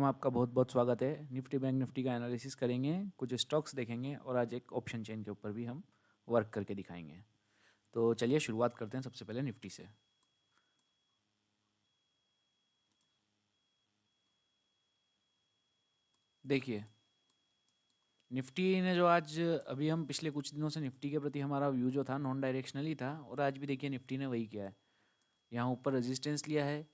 आपका बहुत बहुत स्वागत है। निफ्टी बैंक निफ्टी का एनालिसिस करेंगे, कुछ स्टॉक्स देखेंगे और आज एक ऑप्शन चेन के ऊपर भी हम वर्क करके दिखाएंगे। तो चलिए शुरुआत करते हैं सबसे पहले निफ्टी से। देखिए, निफ्टी ने जो आज अभी हम पिछले कुछ दिनों से निफ्टी के प्रति हमारा व्यू जो था नॉन डायरेक्शनली था, और आज भी देखिए निफ्टी ने वही किया है। यहाँ ऊपर रेजिस्टेंस लिया है,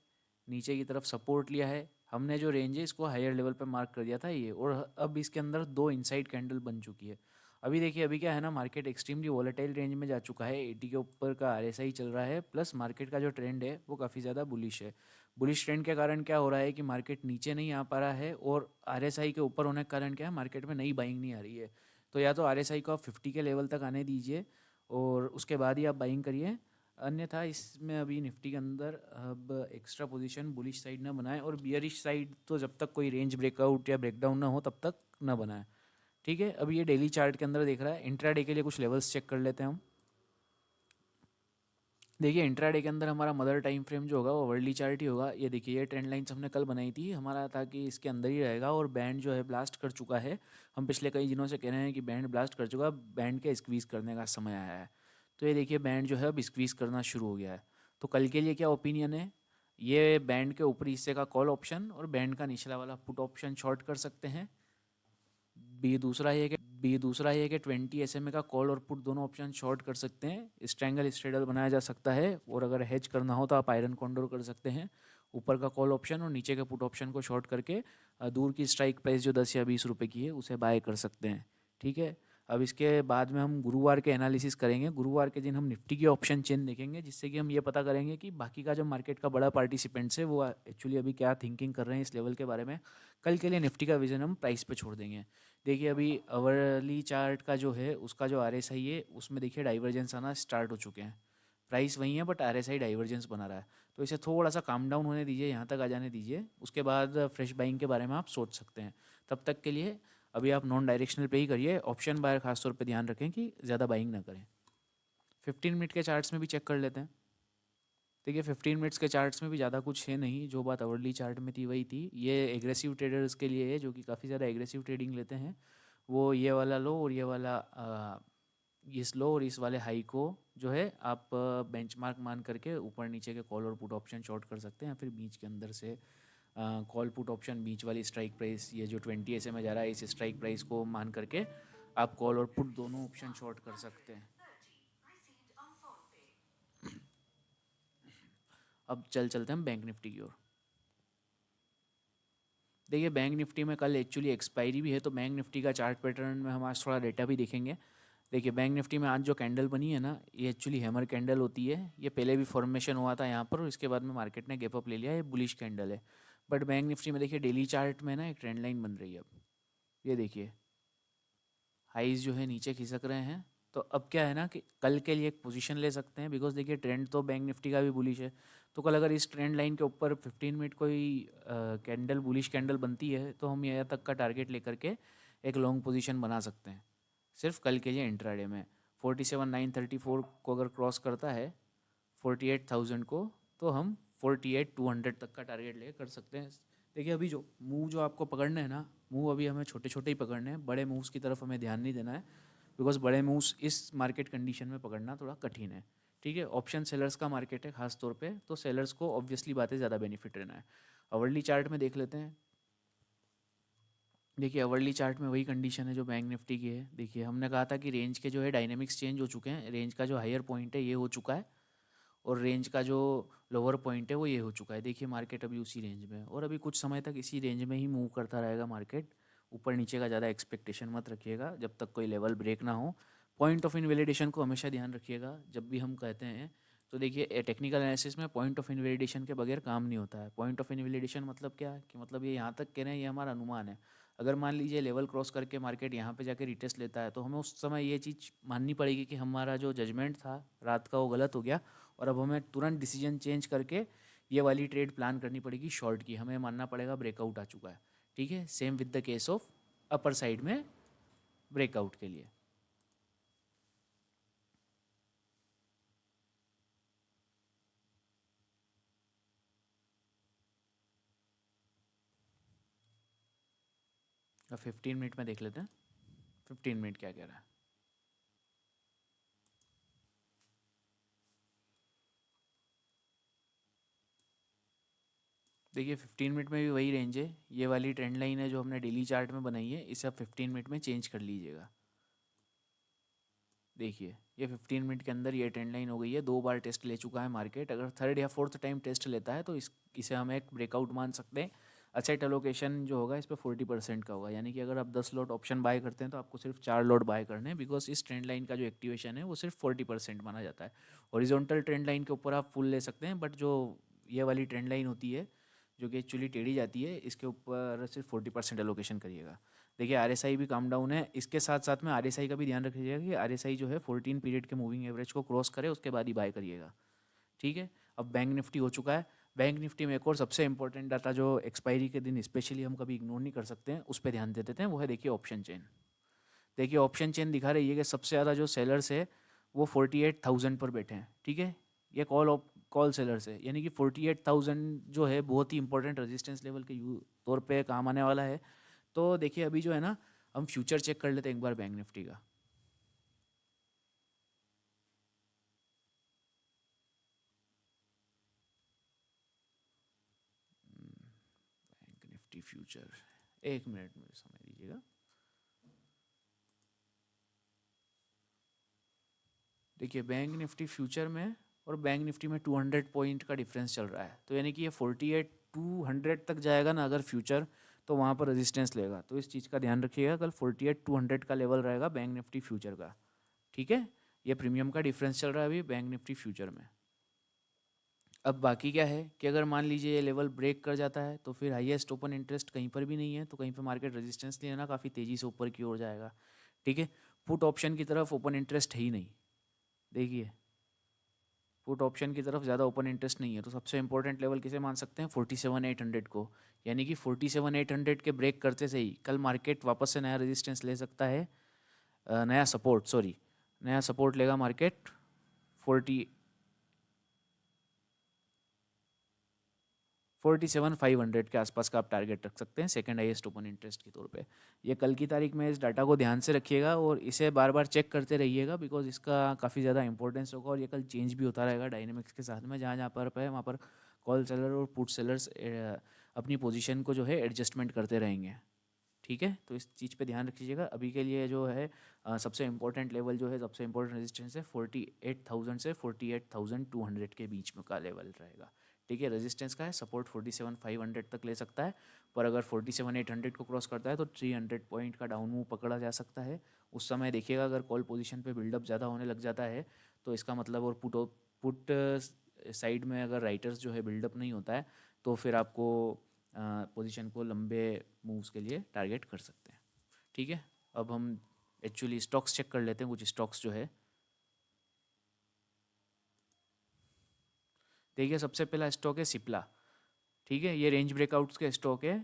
नीचे की तरफ सपोर्ट लिया है। हमने जो रेंज है इसको हायर लेवल पे मार्क कर दिया था ये, और अब इसके अंदर दो इनसाइड कैंडल बन चुकी है। अभी देखिए, अभी क्या है ना, मार्केट एक्सट्रीमली वॉलेटाइल रेंज में जा चुका है। 80 के ऊपर का आरएसआई चल रहा है, प्लस मार्केट का जो ट्रेंड है वो काफ़ी ज़्यादा बुलिश है। बुलिश ट्रेंड के कारण क्या हो रहा है कि मार्केट नीचे नहीं आ पा रहा है, और आरएसआई के ऊपर होने के कारण क्या है, मार्केट में नई बाइंग नहीं आ रही है। तो या तो आरएसआई को आप 50 के लेवल तक आने दीजिए और उसके बाद ही आप बाइंग करिए, अन्यथा इसमें अभी निफ्टी के अंदर अब एक्स्ट्रा पोजीशन बुलिश साइड ना बनाए, और बियरिश साइड तो जब तक कोई रेंज ब्रेकआउट या ब्रेकडाउन ना हो तब तक ना बनाए। ठीक है, अभी ये डेली चार्ट के अंदर देख रहा है। इंट्राडे के लिए कुछ लेवल्स चेक कर लेते हैं हम। देखिए, इंट्राडे के अंदर हमारा मदर टाइम फ्रेम जो होगा वो वर्ली चार्ट ही होगा। ये देखिए, ये ट्रेंड लाइन्स हमने कल बनाई थी, हमारा था कि इसके अंदर ही रहेगा, और बैंड जो है ब्लास्ट कर चुका है। हम पिछले कई दिनों से कह रहे हैं कि बैंड ब्लास्ट कर चुका, बैंड के स्क्वीज़ करने का समय आया है। तो ये देखिए, बैंड जो है अब स्क्वीज़ करना शुरू हो गया है। तो कल के लिए क्या ओपिनियन है, ये बैंड के ऊपरी हिस्से का कॉल ऑप्शन और बैंड का निचला वाला पुट ऑप्शन शॉर्ट कर सकते हैं। बी दूसरा ये कि 20 SMA का कॉल और पुट दोनों ऑप्शन शॉर्ट कर सकते हैं। स्ट्रैंगल स्ट्रेडल बनाया जा सकता है, और अगर हेज करना हो तो आप आयरन कॉन्डोर कर सकते हैं। ऊपर का कॉल ऑप्शन और नीचे के पुट ऑप्शन को शॉर्ट करके दूर की स्ट्राइक प्राइस जो 10 या 20 रुपए की है उसे बाय कर सकते हैं। ठीक है, अब इसके बाद में हम गुरुवार के एनालिसिस करेंगे। गुरुवार के दिन हम निफ्टी की ऑप्शन चेन देखेंगे, जिससे कि हम ये पता करेंगे कि बाकी का जो मार्केट का बड़ा पार्टिसिपेंट्स है वो एक्चुअली अभी क्या थिंकिंग कर रहे हैं इस लेवल के बारे में। कल के लिए निफ्टी का विजन हम प्राइस पे छोड़ देंगे। देखिए, अभी अवरली चार्ट का जो है उसका जो आरएसआई है उसमें देखिए डाइवर्जेंस आना स्टार्ट हो चुके हैं। प्राइस वही है बट आरएसआई डाइवर्जेंस बना रहा है। तो इसे थोड़ा सा काम डाउन होने दीजिए, यहाँ तक आ जाने दीजिए, उसके बाद फ्रेश बाइंग के बारे में आप सोच सकते हैं। तब तक के लिए अभी आप नॉन डायरेक्शनल पे ही करिए। ऑप्शन बायर खासतौर पे ध्यान रखें कि ज़्यादा बाइंग ना करें। 15 मिनट के चार्ट्स में भी चेक कर लेते हैं। देखिए, 15 मिनट्स के चार्ट्स में भी ज़्यादा कुछ है नहीं, जो बात अवर्ली चार्ट में थी वही थी। ये एग्रेसिव ट्रेडर्स के लिए है जो कि काफ़ी ज़्यादा एग्रेसिव ट्रेडिंग लेते हैं। वो ये वाला लो और ये वाला इस लो और इस वाले हाई को जो है आप बेंचमार्क मान करके ऊपर नीचे के कॉल और पुट ऑप्शन शॉर्ट कर सकते हैं, फिर बीच के अंदर से कॉल पुट ऑप्शन बीच वाली स्ट्राइक प्राइस ये जो 20 SMA जा रहा है इस स्ट्राइक प्राइस को मान करके आप कॉल और पुट दोनों ऑप्शन शॉर्ट कर सकते हैं। अब चलते हैं हम बैंक निफ्टी की ओर। देखिए, बैंक निफ्टी में कल एक्चुअली एक्सपायरी भी है, तो बैंक निफ्टी का चार्ट पैटर्न में हम आज थोड़ा डेटा भी देखेंगे। देखिए, बैंक निफ्टी में आज जो कैंडल बनी है ना, ये एक्चुअली हैमर कैंडल होती है। ये पहले भी फॉर्मेशन हुआ था यहाँ पर, और इसके बाद में मार्केट ने गैप अप ले लिया। ये बुलिश कैंडल है। बट बैंक निफ्टी में देखिए डेली चार्ट में ना एक ट्रेंड लाइन बन रही है अब। ये देखिए, हाइज जो है नीचे खिसक रहे हैं। तो अब क्या है ना कि कल के लिए एक पोजीशन ले सकते हैं, बिकॉज देखिए ट्रेंड तो बैंक निफ्टी का भी बुलिश है। तो कल अगर इस ट्रेंड लाइन के ऊपर 15 मिनट कोई कैंडल बुलिश कैंडल बनती है तो हम यहाँ तक का टारगेट लेकर के एक लॉन्ग पोजीशन बना सकते हैं, सिर्फ कल के लिए इंट्राडे में। 47,934 को अगर क्रॉस करता है 48,000 को, तो हम 48,200 तक का टारगेट लेके कर सकते हैं। देखिए, अभी जो मूव जो आपको पकड़ने हैं ना, मूव अभी हमें छोटे छोटे ही पकड़ने हैं, बड़े मूव्स की तरफ हमें ध्यान नहीं देना है, बिकॉज बड़े मूव्स इस मार्केट कंडीशन में पकड़ना थोड़ा कठिन है। ठीक है, ऑप्शन सेलर्स का मार्केट है खास तौर पे, तो सेलर्स को ऑब्वियसली बातें ज़्यादा बेनिफिट रहना है। अवर्ली चार्ट में देख लेते हैं। देखिए, अवर्ली चार्ट में वही कंडीशन है जो बैंक निफ्टी की है। देखिए, हमने कहा था कि रेंज के जो है डायनेमिक्स चेंज हो चुके हैं। रेंज का जो हायर पॉइंट है ये हो चुका है, और रेंज का जो लोअर पॉइंट है वो ये हो चुका है। देखिए, मार्केट अभी उसी रेंज में है, और अभी कुछ समय तक इसी रेंज में ही मूव करता रहेगा मार्केट। ऊपर नीचे का ज़्यादा एक्सपेक्टेशन मत रखिएगा जब तक कोई लेवल ब्रेक ना हो। पॉइंट ऑफ इनवैलिडेशन को हमेशा ध्यान रखिएगा जब भी हम कहते हैं। तो देखिए, टेक्निकल एनालिसिस में पॉइंट ऑफ इनवैलिडेशन के बगैर काम नहीं होता है। पॉइंट ऑफ इनवैलिडेशन मतलब क्या है कि मतलब ये यहाँ तक कह रहे हैं, ये हमारा अनुमान है। अगर मान लीजिए लेवल क्रॉस करके मार्केट यहाँ पे जाके रिटेस्ट लेता है, तो हमें उस समय ये चीज़ माननी पड़ेगी कि हमारा जो जजमेंट था रात का वो गलत हो गया, और अब हमें तुरंत डिसीजन चेंज करके ये वाली ट्रेड प्लान करनी पड़ेगी शॉर्ट की। हमें मानना पड़ेगा ब्रेकआउट आ चुका है। ठीक है, same with the case of upper side में ब्रेकआउट के लिए। अब 15 मिनट में देख लेते हैं 15 मिनट क्या कह रहा है। देखिए 15 मिनट में भी वही रेंज है, ये वाली ट्रेंड लाइन है जो हमने डेली चार्ट में बनाई है, इसे आप 15 मिनट में चेंज कर लीजिएगा। देखिए ये 15 मिनट के अंदर ये ट्रेंड लाइन हो गई है, 2 बार टेस्ट ले चुका है मार्केट। अगर थर्ड या फोर्थ टाइम टेस्ट लेता है तो इसे हम एक ब्रेकआउट मान सकते हैं। असेट एलोकेशन जो होगा इस पर 40% का होगा, यानी कि अगर आप 10 लॉट ऑप्शन बाय करते हैं तो आपको सिर्फ 4 लॉट बाय करने हैं, बिकॉज इस ट्रेंड लाइन का जो एक्टिवेशन है वो सिर्फ 40% माना जाता है। हॉरिजॉन्टल ट्रेंड लाइन के ऊपर आप फुल ले सकते हैं, बट जो ये वाली ट्रेंड लाइन होती है जो कि एक्चुअली टेढ़ी जाती है, इसके ऊपर सिर्फ 40% एलोकेशन करिएगा। देखिए आरएसआई भी काम डाउन है, इसके साथ साथ में आरएसआई का भी ध्यान रखिएगा कि आरएसआई जो है 14 पीरियड के मूविंग एवरेज को क्रॉस करे, उसके बाद ही बाय करिएगा। ठीक है, अब बैंक निफ्टी हो चुका है। बैंक निफ्टी में एक और सबसे इंपॉर्टेंट डाटा जो एक्सपायरी के दिन स्पेशली हम कभी इग्नोर नहीं कर सकते हैं, उस पर ध्यान दे देते हैं, वो है देखिए ऑप्शन चेन। देखिए ऑप्शन चेन दिखा रही है कि सबसे ज़्यादा जो सेलर्स है वो 48,000 पर बैठे हैं। ठीक है, ये कॉल सेलर्स है, यानी कि 48,000 जो है बहुत ही इंपॉर्टेंट रेजिस्टेंस लेवल के तौर पे काम आने वाला है। तो देखिए अभी जो है ना, हम फ्यूचर चेक कर लेते हैं एक बार बैंक निफ्टी का। बैंक निफ्टी फ्यूचर, 1 मिनट में समय दीजिएगा। देखिए बैंक निफ्टी फ्यूचर में और बैंक निफ्टी में 200 पॉइंट का डिफरेंस चल रहा है, तो यानी कि ये 48,200 तक जाएगा ना अगर फ्यूचर, तो वहाँ पर रेजिस्टेंस लेगा। तो इस चीज़ का ध्यान रखिएगा, कल 48,200 का लेवल रहेगा बैंक निफ्टी फ्यूचर का। ठीक है, ये प्रीमियम का डिफरेंस चल रहा है अभी बैंक निफ्टी फ्यूचर में। अब बाकी क्या है कि अगर मान लीजिए ये लेवल ब्रेक कर जाता है तो फिर हाईएस्ट ओपन इंटरेस्ट कहीं पर भी नहीं है, तो कहीं पर मार्केट रेजिस्टेंस लेना काफ़ी तेज़ी से ऊपर की ओर जाएगा। ठीक है, पुट ऑप्शन की तरफ ओपन इंटरेस्ट है ही नहीं। देखिए पुट ऑप्शन की तरफ ज़्यादा ओपन इंटरेस्ट नहीं है, तो सबसे इंपॉर्टेंट लेवल किसे मान सकते हैं, 47,800 को। यानी कि 47,800 के ब्रेक करते से ही कल मार्केट वापस से नया रेजिस्टेंस ले सकता है, नया सपोर्ट, सॉरी, नया सपोर्ट लेगा मार्केट 47,500 के आसपास का आप टारगेट रख सकते हैं सेकंड हाईएस्ट ओपन इंटरेस्ट के तौर पे। ये कल की तारीख में इस डाटा को ध्यान से रखिएगा और इसे बार बार चेक करते रहिएगा, बिकॉज इसका काफ़ी ज़्यादा इंपॉर्टेंस होगा और ये कल चेंज भी होता रहेगा डायनेमिक्स के साथ में। जहाँ जहाँ पर है वहाँ पर कॉल सेलर और पुट सेलर्स अपनी पोजीशन को जो है एडजस्टमेंट करते रहेंगे। ठीक है, तो इस चीज़ पे ध्यान रखिएगा। अभी के लिए जो है सबसे इंपॉर्टेंट लेवल जो है, सबसे इंपॉर्टेंट रेजिस्टेंस है 48,000 से 48,200 के बीच में का लेवल रहेगा। ठीक है, रेजिस्टेंस का है, सपोर्ट 47,500 तक ले सकता है, पर अगर 47,800 को क्रॉस करता है तो 300 पॉइंट का डाउन मूव पकड़ा जा सकता है। उस समय देखिएगा अगर कॉल पोजीशन पे बिल्डअप ज़्यादा होने लग जाता है तो इसका मतलब, और पुट साइड में अगर राइटर्स जो है बिल्डअप नहीं होता है, तो फिर आपको पोजीशन को लंबे मूव्स के लिए टारगेट कर सकते हैं। ठीक है, अब हम एक्चुअली स्टॉक्स चेक कर लेते हैं, कुछ स्टॉक्स जो है। देखिए सबसे पहला स्टॉक है सिप्ला। ठीक है, ये रेंज ब्रेकआउट्स के स्टॉक है,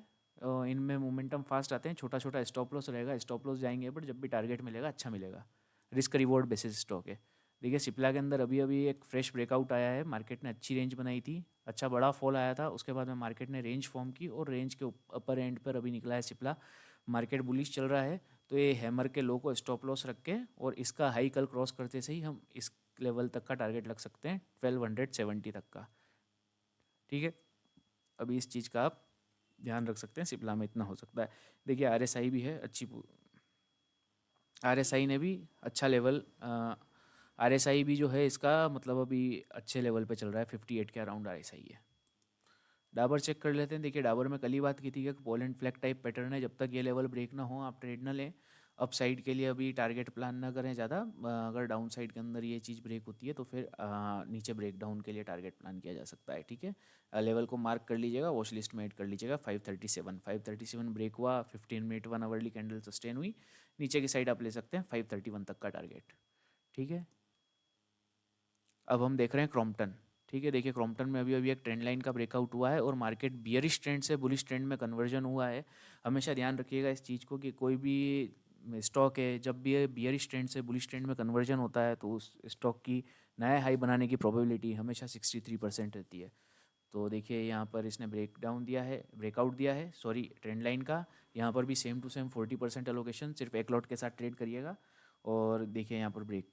इनमें मोमेंटम फास्ट आते हैं, छोटा छोटा स्टॉप लॉस रहेगा, स्टॉप लॉस जाएंगे बट जब भी टारगेट मिलेगा अच्छा मिलेगा, रिस्क रिवॉर्ड बेसिस स्टॉक है। देखिए सिप्ला के अंदर अभी अभी एक फ्रेश ब्रेकआउट आया है, मार्केट ने अच्छी रेंज बनाई थी, अच्छा बड़ा फॉल आया था, उसके बाद में मार्केट ने रेंज फॉर्म की और रेंज के अपर एंड पर अभी निकला है सिप्ला। मार्केट बुलिश चल रहा है, तो ये हैमर के लो को स्टॉप लॉस रख के और इसका हाई कल क्रॉस करते से ही हम इस लेवल तक का टारगेट लग सकते हैं 1270 तक का। ठीक है, अभी इस चीज़ का आप ध्यान रख सकते हैं, सिप्ला में इतना हो सकता है। देखिए आरएसआई भी है अच्छी, आरएसआई ने भी अच्छा लेवल, आरएसआई भी जो है इसका मतलब अभी अच्छे लेवल पे चल रहा है, 58 के अराउंड आरएसआई है। डाबर चेक कर लेते हैं। देखिए डाबर में कल ही बात की थी कि pole and flag type pattern है, जब तक ये लेवल ब्रेक ना हो आप ट्रेड ना लें। अप साइड के लिए अभी टारगेट प्लान ना करें ज़्यादा, अगर डाउन साइड के अंदर ये चीज़ ब्रेक होती है तो फिर नीचे ब्रेक डाउन के लिए टारगेट प्लान किया जा सकता है। ठीक है, लेवल को मार्क कर लीजिएगा, वॉच लिस्ट में ऐड कर लीजिएगा। 537 ब्रेक हुआ, 15 मिनट 1 आवर्ली कैंडल सस्टेन हुई, नीचे की साइड आप ले सकते हैं 531 तक का टारगेट। ठीक है, अब हम देख रहे हैं क्रॉम्पटन। ठीक है, देखिए क्रॉम्पटन में अभी अभी एक ट्रेंड लाइन का ब्रेकआउट हुआ है और मार्केट बियरिश ट्रेंड से बुलिश ट्रेंड में कन्वर्जन हुआ है। हमेशा ध्यान रखिएगा इस चीज़ को कि कोई भी स्टॉक है, जब भी ये बियरिश ट्रेंड से बुलिश ट्रेंड में कन्वर्जन होता है तो उस स्टॉक की नया हाई बनाने की प्रोबेबिलिटी हमेशा 63% रहती है। तो देखिए यहाँ पर इसने ब्रेकआउट दिया है सॉरी ट्रेंड लाइन का। यहाँ पर भी सेम टू सेम 40% एलोकेशन, सिर्फ एक लॉट के साथ ट्रेड करिएगा। और देखिए यहाँ पर ब्रेक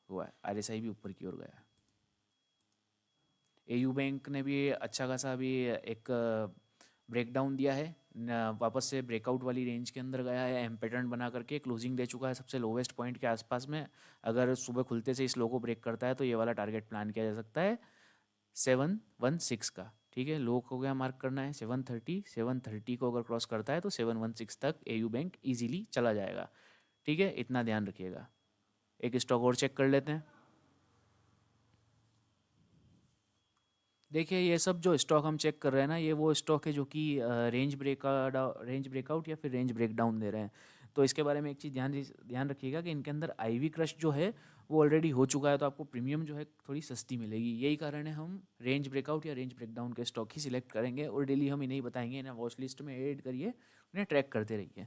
हुआ है, आरएसआई भी ऊपर की ओर गया है। एयू बैंक ने भी अच्छा खासा अभी एक ब्रेकडाउन दिया है, वापस से ब्रेकआउट वाली रेंज के अंदर गया है, एम पैटर्न बना करके क्लोजिंग दे चुका है सबसे लोवेस्ट पॉइंट के आसपास में। अगर सुबह खुलते से इस लो को ब्रेक करता है तो ये वाला टारगेट प्लान किया जा सकता है 716 का। ठीक है, लो को क्या मार्क करना है 730 को अगर क्रॉस करता है तो 716 तक एयू बैंक इजीली चला जाएगा। ठीक है, इतना ध्यान रखिएगा। एक स्टॉक और चेक कर लेते हैं। देखिए ये सब जो स्टॉक हम चेक कर रहे हैं ना, ये वो स्टॉक है जो कि रेंज ब्रेकआउट या फिर रेंज ब्रेकडाउन दे रहे हैं। तो इसके बारे में एक चीज़ ध्यान रखिएगा कि इनके अंदर आईवी क्रश जो है वो ऑलरेडी हो चुका है, तो आपको प्रीमियम जो है थोड़ी सस्ती मिलेगी। यही कारण है हम रेंज ब्रेकआउट या रेंज ब्रेकडाउन के स्टॉक ही सिलेक्ट करेंगे और डेली हम इन्हें ही बताएंगे, इन्हें वॉच लिस्ट में ऐड करिए, उन्हें ट्रैक करते रहिए।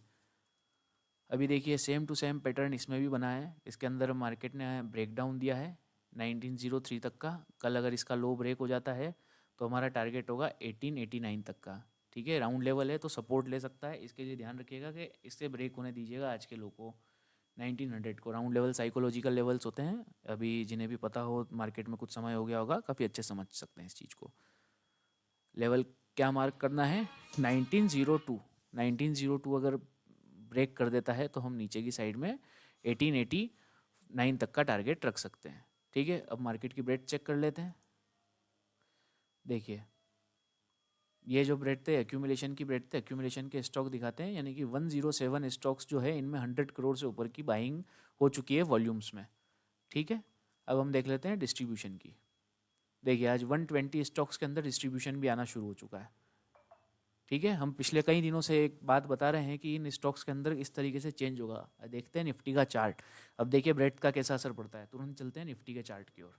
अभी देखिए सेम टू सेम पैटर्न इसमें भी बना है। इसके अंदर मार्केट ने ब्रेकडाउन दिया है 1903 तक का। कल अगर इसका लो ब्रेक हो जाता है तो हमारा टारगेट होगा 1889 तक का। ठीक है, राउंड लेवल है तो सपोर्ट ले सकता है, इसके लिए ध्यान रखिएगा कि इससे ब्रेक होने दीजिएगा आज के लो को 1900 को। राउंड लेवल साइकोलॉजिकल लेवल्स होते हैं, अभी जिन्हें भी पता हो मार्केट में कुछ समय हो गया होगा काफ़ी अच्छे समझ सकते हैं इस चीज़ को। लेवल क्या मार्क करना है 1902। 1902 अगर ब्रेक कर देता है तो हम नीचे की साइड में 1889 तक का टारगेट रख सकते हैं। ठीक है, अब मार्केट की ब्रेड चेक कर लेते हैं। देखिए ये जो ब्रेड थे एक्यूमुलेशन की ब्रेड थे, एक्यूमुलेशन के स्टॉक दिखाते हैं, यानी कि 107 स्टॉक्स जो है इनमें 100 करोड़ से ऊपर की बाइंग हो चुकी है वॉल्यूम्स में। ठीक है, अब हम देख लेते हैं डिस्ट्रीब्यूशन की। देखिए आज 120 स्टॉक्स के अंदर डिस्ट्रीब्यूशन भी आना शुरू हो चुका है। ठीक है, हम पिछले कई दिनों से एक बात बता रहे हैं कि इन स्टॉक्स के अंदर इस तरीके से चेंज होगा। देखते हैं निफ्टी का चार्ट। अब देखिए ब्रेड का कैसा असर पड़ता है, तुरंत चलते हैं निफ्टी के चार्ट की ओर।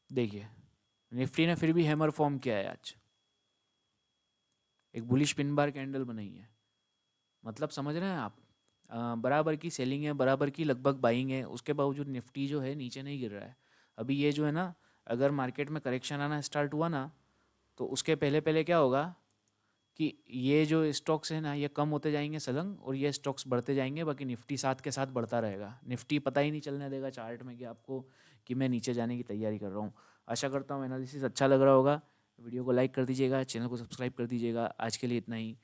देखिए निफ्टी ने फिर भी हैमर फॉर्म किया है आज, एक बुलिश पिन बार कैंडल बनाई है। मतलब समझ रहे हैं आप, बराबर की सेलिंग है, बराबर की लगभग बाइंग है, उसके बावजूद निफ्टी जो है नीचे नहीं गिर रहा है। अभी ये जो है ना, अगर मार्केट में करेक्शन आना स्टार्ट हुआ ना तो उसके पहले पहले क्या होगा कि ये जो स्टॉक्स है ना ये कम होते जाएंगे सलंग, और ये स्टॉक्स बढ़ते जाएंगे, बाकी निफ्टी साथ के साथ बढ़ता रहेगा। निफ्टी पता ही नहीं चलने देगा चार्ट में कि आपको कि मैं नीचे जाने की तैयारी कर रहा हूँ। आशा करता हूँ एनालिसिस अच्छा लग रहा होगा। वीडियो को लाइक कर दीजिएगा, चैनल को सब्सक्राइब कर दीजिएगा। आज के लिए इतना ही।